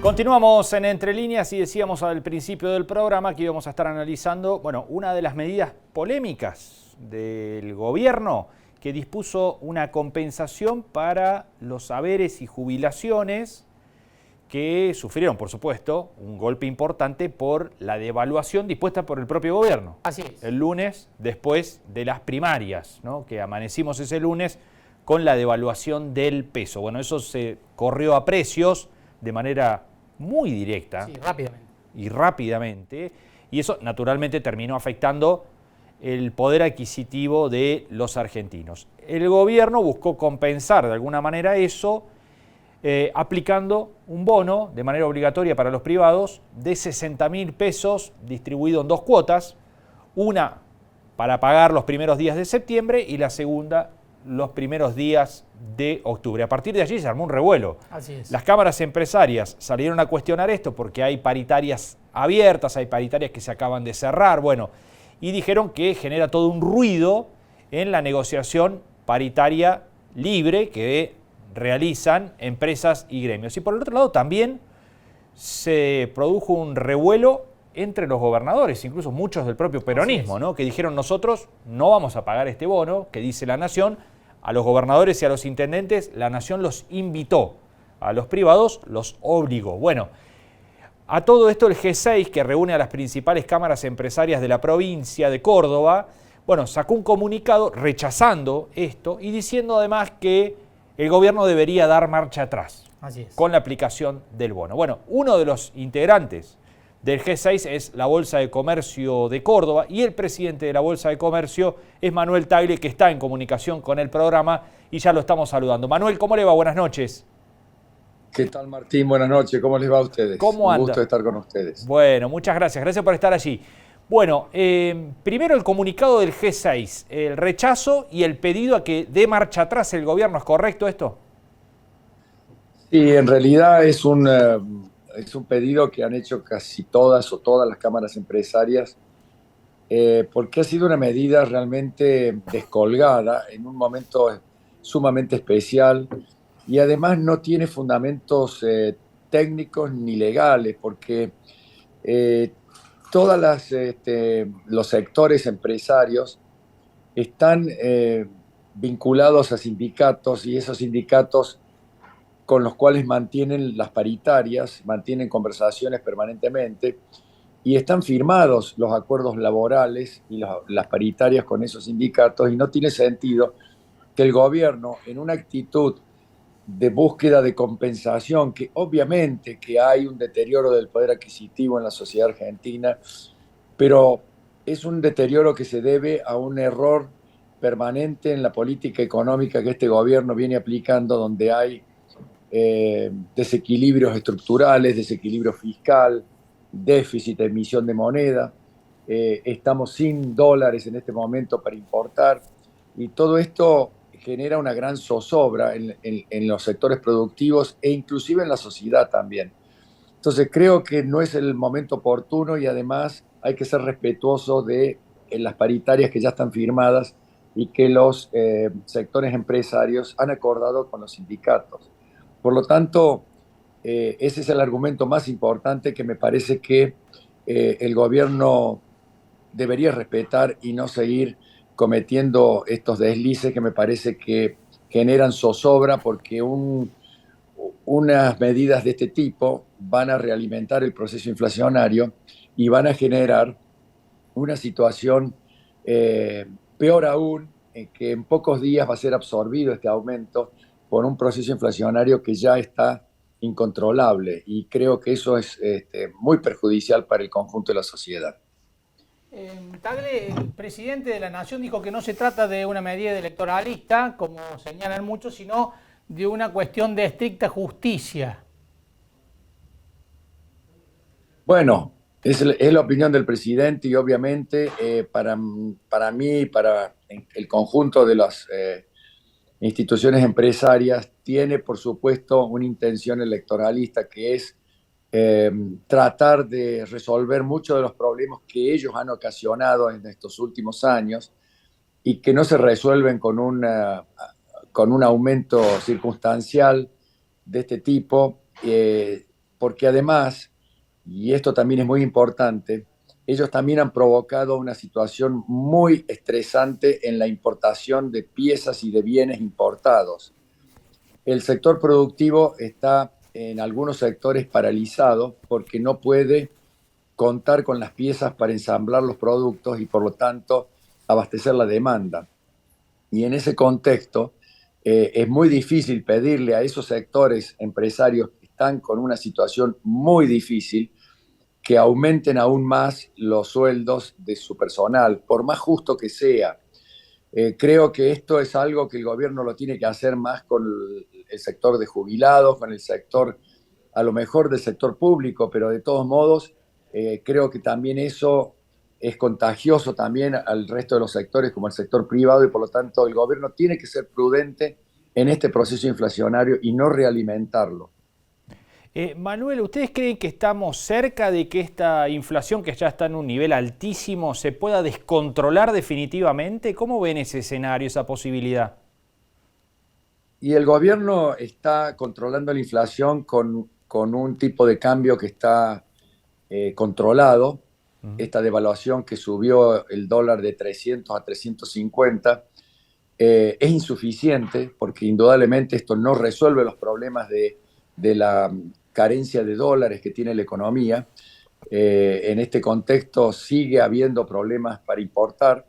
Continuamos en Entre Líneas y decíamos al principio del programa que íbamos a estar analizando, bueno, una de las medidas polémicas del gobierno que dispuso una compensación para los haberes y jubilaciones que sufrieron, por supuesto, un golpe importante por la devaluación dispuesta por el propio gobierno. Así es. El lunes, después de las primarias, ¿no? Que amanecimos ese lunes con la devaluación del peso. Bueno, eso se corrió a precios de manera muy directa. Sí, rápidamente. Y rápidamente. Y eso naturalmente terminó afectando el poder adquisitivo de los argentinos. El gobierno buscó compensar de alguna manera eso aplicando un bono de manera obligatoria para los privados de 60.000 pesos distribuido en dos cuotas, una para pagar los primeros días de septiembre y la segunda los primeros días de octubre. A partir de allí se armó un revuelo. Así es. Las cámaras empresarias salieron a cuestionar esto porque hay paritarias abiertas, hay paritarias que se acaban de cerrar, bueno, y dijeron que genera todo un ruido en la negociación paritaria libre que realizan empresas y gremios. Y por el otro lado también se produjo un revuelo entre los gobernadores, incluso muchos del propio peronismo, ¿no? Que dijeron nosotros no vamos a pagar este bono que dice la Nación. A los gobernadores y a los intendentes la Nación los invitó, a los privados los obligó. Bueno, a todo esto el G6, que reúne a las principales cámaras empresarias de la provincia de Córdoba, bueno, sacó un comunicado rechazando esto y diciendo además que el gobierno debería dar marcha atrás con la aplicación del bono. Bueno, uno de los integrantes del G6 es la Bolsa de Comercio de Córdoba y el presidente de la Bolsa de Comercio es Manuel Tagle, que está en comunicación con el programa y ya lo estamos saludando. Manuel, ¿cómo le va? Buenas noches. ¿Qué tal, Martín? Buenas noches. ¿Cómo les va a ustedes? ¿Cómo anda? Un gusto estar con ustedes. Bueno, muchas gracias. Gracias por estar allí. Bueno, primero el comunicado del G6, el rechazo y el pedido a que dé marcha atrás el gobierno. ¿Es correcto esto? Sí, en realidad es un pedido que han hecho casi todas las cámaras empresarias, porque ha sido una medida realmente descolgada en un momento sumamente especial y además no tiene fundamentos técnicos ni legales, porque los sectores empresarios están vinculados a sindicatos y esos sindicatos con los cuales mantienen las paritarias, mantienen conversaciones permanentemente y están firmados los acuerdos laborales y las paritarias con esos sindicatos y no tiene sentido que el gobierno, en una actitud de búsqueda de compensación, que obviamente que hay un deterioro del poder adquisitivo en la sociedad argentina, pero es un deterioro que se debe a un error permanente en la política económica que este gobierno viene aplicando, donde hay desequilibrios estructurales, desequilibrio fiscal, déficit de emisión de moneda, estamos sin dólares en este momento para importar y todo esto genera una gran zozobra en los sectores productivos e inclusive en la sociedad también. Entonces creo que no es el momento oportuno y además hay que ser respetuoso de las paritarias que ya están firmadas y que los sectores empresarios han acordado con los sindicatos. Por lo tanto, ese es el argumento más importante que me parece que el gobierno debería respetar y no seguir cometiendo estos deslices que me parece que generan zozobra, porque unas medidas de este tipo van a realimentar el proceso inflacionario y van a generar una situación peor aún, en que en pocos días va a ser absorbido este aumento por un proceso inflacionario que ya está incontrolable, y creo que eso es muy perjudicial para el conjunto de la sociedad. Tagle, el presidente de la Nación dijo que no se trata de una medida electoralista, como señalan muchos, sino de una cuestión de estricta justicia. Bueno, es la opinión del presidente y obviamente para mí y para el conjunto de las instituciones empresarias tiene, por supuesto, una intención electoralista, que es tratar de resolver muchos de los problemas que ellos han ocasionado en estos últimos años y que no se resuelven con un aumento circunstancial de este tipo, porque además, y esto también es muy importante, ellos también han provocado una situación muy estresante en la importación de piezas y de bienes importados. El sector productivo está en algunos sectores paralizado porque no puede contar con las piezas para ensamblar los productos y por lo tanto abastecer la demanda. Y en ese contexto es muy difícil pedirle a esos sectores empresarios que están con una situación muy difícil que aumenten aún más los sueldos de su personal, por más justo que sea. Creo que esto es algo que el gobierno lo tiene que hacer más con el sector de jubilados, con el sector, a lo mejor del sector público, pero de todos modos, creo que también eso es contagioso también al resto de los sectores, como el sector privado, y por lo tanto el gobierno tiene que ser prudente en este proceso inflacionario y no realimentarlo. Manuel, ¿ustedes creen que estamos cerca de que esta inflación, que ya está en un nivel altísimo, se pueda descontrolar definitivamente? ¿Cómo ven ese escenario, esa posibilidad? Y el gobierno está controlando la inflación con un tipo de cambio que está controlado. Esta devaluación que subió el dólar de 300 a 350 es insuficiente porque indudablemente esto no resuelve los problemas de la carencia de dólares que tiene la economía. En este contexto sigue habiendo problemas para importar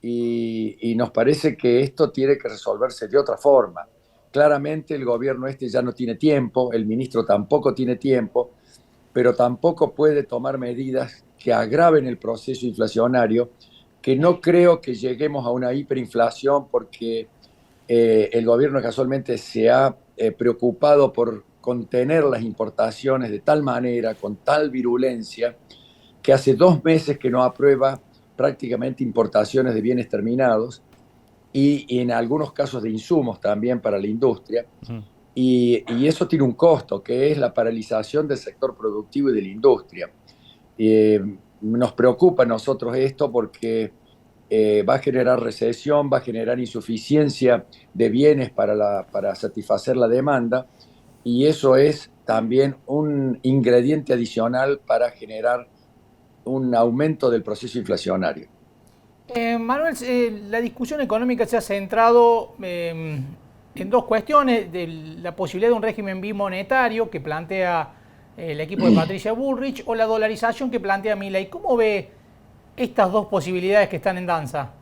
y nos parece que esto tiene que resolverse de otra forma. Claramente el gobierno este ya no tiene tiempo, el ministro tampoco tiene tiempo, pero tampoco puede tomar medidas que agraven el proceso inflacionario, que no creo que lleguemos a una hiperinflación porque el gobierno casualmente se ha preocupado por contener las importaciones de tal manera, con tal virulencia, que hace 2 meses que no aprueba prácticamente importaciones de bienes terminados y en algunos casos de insumos también para la industria. Y eso tiene un costo, que es la paralización del sector productivo y de la industria. Nos preocupa a nosotros esto porque va a generar recesión, va a generar insuficiencia de bienes para satisfacer la demanda, y eso es también un ingrediente adicional para generar un aumento del proceso inflacionario. Manuel, la discusión económica se ha centrado en dos cuestiones: de la posibilidad de un régimen bimonetario que plantea el equipo de Patricia Bullrich o la dolarización que plantea Milei. ¿Cómo ve estas dos posibilidades que están en danza?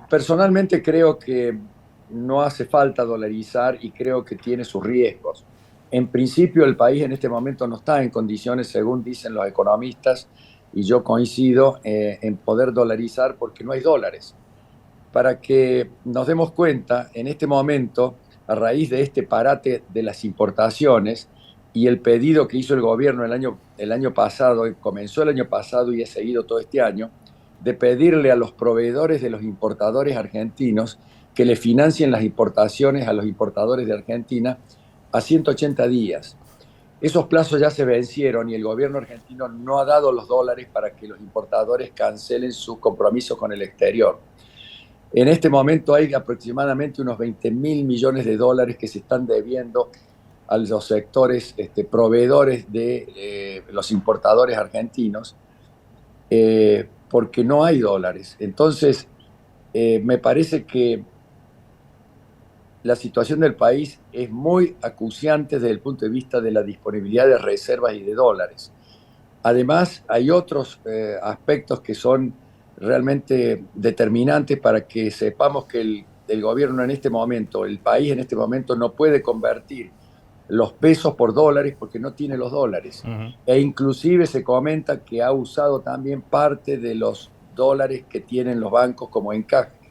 Personalmente creo que no hace falta dolarizar y creo que tiene sus riesgos. En principio, el país en este momento no está en condiciones, según dicen los economistas, y yo coincido en poder dolarizar porque no hay dólares. Para que nos demos cuenta, en este momento, a raíz de este parate de las importaciones y el pedido que hizo el gobierno el año pasado, comenzó el año pasado y ha seguido todo este año, de pedirle a los proveedores de los importadores argentinos que le financien las importaciones a los importadores de Argentina a 180 días. Esos plazos ya se vencieron y el gobierno argentino no ha dado los dólares para que los importadores cancelen sus compromisos con el exterior. En este momento hay aproximadamente unos 20.000 millones de dólares que se están debiendo a los sectores proveedores de los importadores argentinos porque no hay dólares. Entonces, me parece que la situación del país es muy acuciante desde el punto de vista de la disponibilidad de reservas y de dólares. Además, hay otros aspectos que son realmente determinantes para que sepamos que el gobierno en este momento, el país en este momento no puede convertir los pesos por dólares porque no tiene los dólares. E inclusive se comenta que ha usado también parte de los dólares que tienen los bancos como encaje.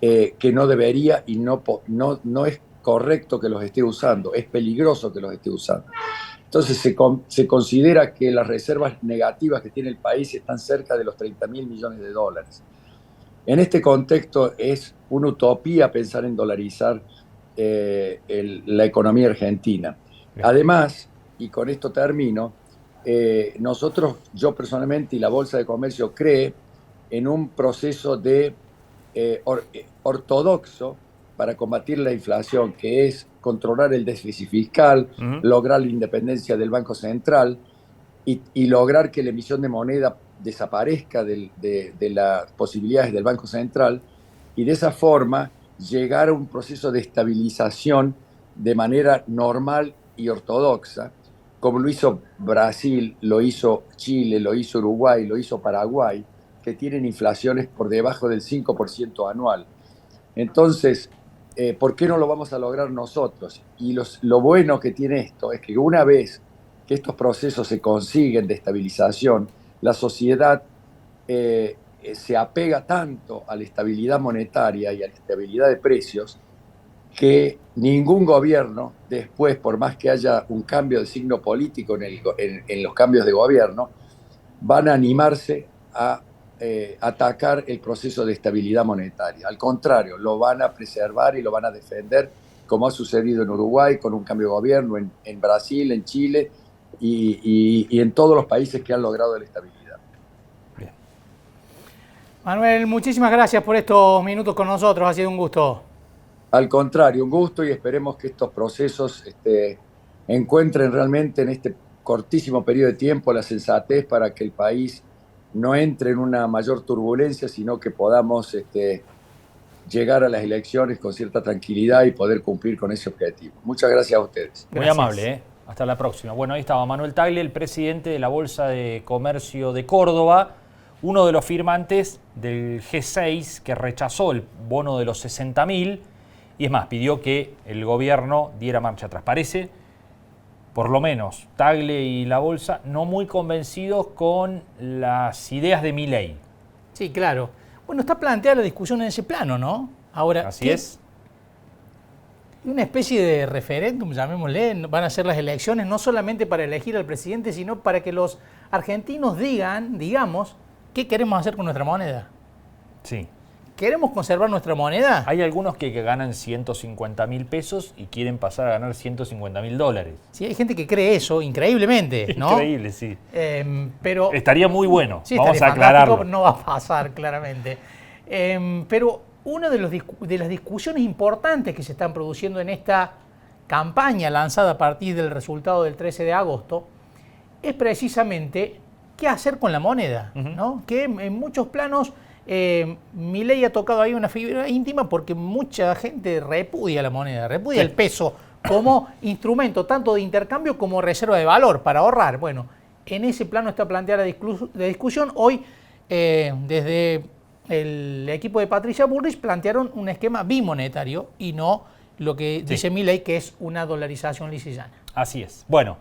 Que no debería y no es correcto que los esté usando, es peligroso que los esté usando. Entonces se considera que las reservas negativas que tiene el país están cerca de los 30.000 millones de dólares. En este contexto es una utopía pensar en dolarizar la economía argentina. Además, y con esto termino, yo personalmente y la Bolsa de Comercio cree en un proceso de ortodoxo para combatir la inflación, que es controlar el déficit fiscal, lograr la independencia del Banco Central y lograr que la emisión de moneda desaparezca de las posibilidades del Banco Central y de esa forma llegar a un proceso de estabilización de manera normal y ortodoxa, como lo hizo Brasil, lo hizo Chile, lo hizo Uruguay, lo hizo Paraguay, que tienen inflaciones por debajo del 5% anual. Entonces, ¿por qué no lo vamos a lograr nosotros? Y lo bueno que tiene esto es que una vez que estos procesos se consiguen de estabilización, la sociedad se apega tanto a la estabilidad monetaria y a la estabilidad de precios que ningún gobierno después, por más que haya un cambio de signo político en los cambios de gobierno, van a animarse a atacar el proceso de estabilidad monetaria. Al contrario, lo van a preservar y lo van a defender, como ha sucedido en Uruguay con un cambio de gobierno, en Brasil, en Chile y en todos los países que han logrado la estabilidad. Bien. Manuel, muchísimas gracias por estos minutos con nosotros, ha sido un gusto. Al contrario, un gusto y esperemos que estos procesos encuentren realmente en este cortísimo periodo de tiempo la sensatez para que el país no entre en una mayor turbulencia, sino que podamos llegar a las elecciones con cierta tranquilidad y poder cumplir con ese objetivo. Muchas gracias a ustedes. Muy amable, ¿eh? Hasta la próxima. Bueno, ahí estaba Manuel Tagle, el presidente de la Bolsa de Comercio de Córdoba, uno de los firmantes del G6 que rechazó el bono de los 60.000 y es más, pidió que el gobierno diera marcha atrás. Parece, por lo menos, Tagle y la Bolsa no muy convencidos con las ideas de Milei. Sí, claro. Bueno, está planteada la discusión en ese plano, ¿no? Ahora, así es. Una especie de referéndum, llamémosle, van a ser las elecciones no solamente para elegir al presidente, sino para que los argentinos digamos, ¿qué queremos hacer con nuestra moneda? Sí. ¿Queremos conservar nuestra moneda? Hay algunos que ganan 150.000 pesos y quieren pasar a ganar 150.000 dólares. Sí, hay gente que cree eso, increíblemente, ¿no? Increíble, sí. Pero estaría muy bueno, sí, vamos a aclararlo. No va a pasar, claramente. Pero una de las discusiones importantes que se están produciendo en esta campaña lanzada a partir del resultado del 13 de agosto es precisamente qué hacer con la moneda, ¿no? Que en muchos planos Milei ha tocado ahí una fibra íntima porque mucha gente repudia la moneda, repudia el peso como instrumento tanto de intercambio como reserva de valor para ahorrar. Bueno, en ese plano está planteada la discusión. Hoy, desde el equipo de Patricia Bullrich plantearon un esquema bimonetario y no lo que dice Milei, que es una dolarización lisillana. Así es. Bueno.